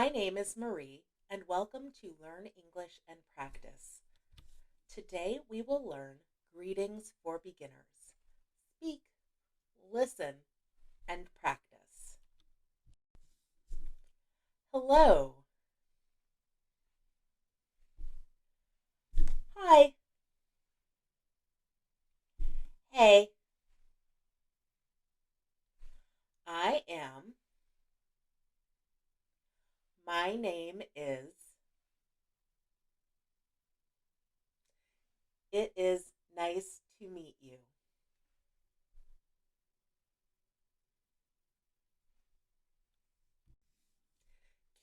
My name is Marie, and welcome to Learn English and Practice. Today we will learn greetings for beginners. Speak, listen, and practice. Hello. Hi. Hey. I am. My name is. It is nice to meet you.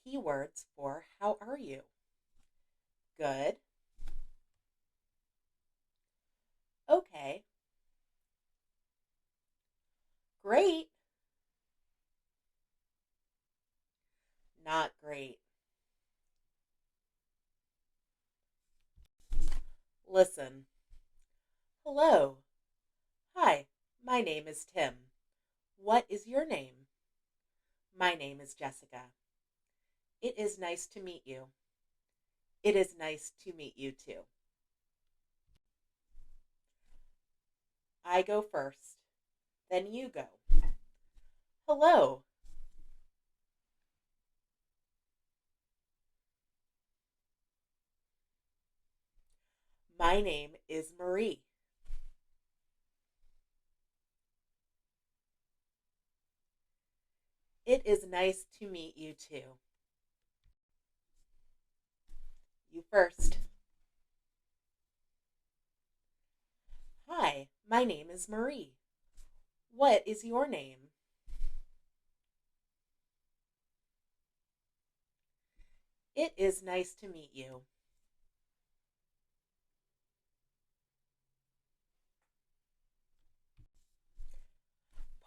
Keywords for how are you? Good. Okay. Great. Not great. Listen. Hello. Hi, my name is Tim. What is your name? My name is Jessica. It is nice to meet you. It is nice to meet you too. I go first. Then you go. Hello. My name is Marie. It is nice to meet you too. You first. Hi, my name is Marie. What is your name? It is nice to meet you.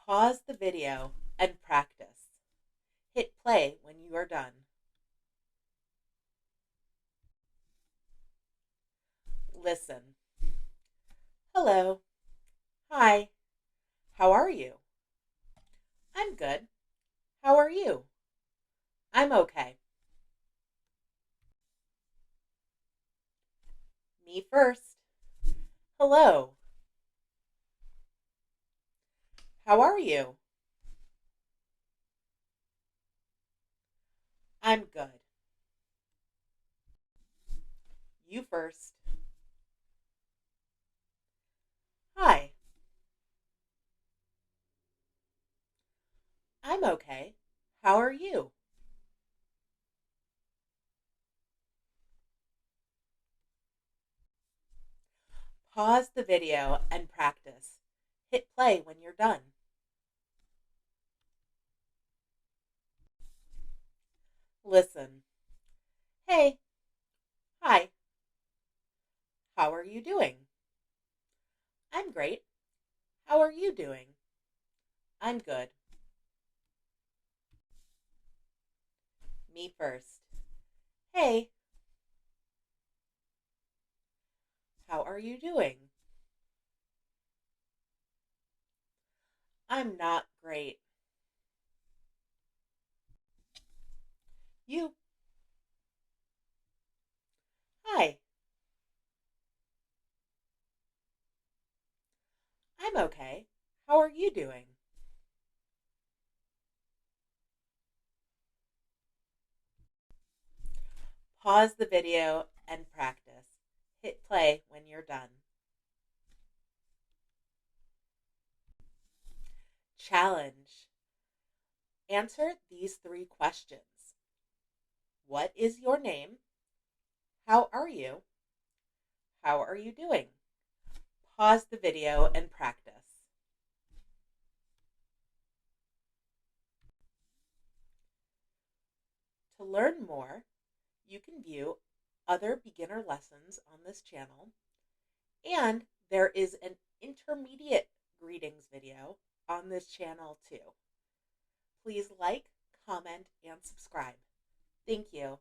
Pause the video and practice. Hit play when you are done. Listen. Hello. Hi. How are you? I'm good. How are you? I'm okay. Me first. Hello. How are you? I'm good. You first. Hi. I'm okay. How are you? Pause the video and practice. Hit play when you're done. Listen. Hey. Hi. How are you doing? I'm great. How are you doing? I'm good. Me first. Hey. How are you doing? I'm not great. You. Hi. I'm okay. How are you doing? Pause the video and practice. Hit play when you're done. Challenge. Answer these three questions. What is your name? How are you? How are you doing? Pause the video and practice. To learn more, you can view other beginner lessons on this channel, and there is an intermediate greetings video on this channel too. Please like, comment, and subscribe. Thank you.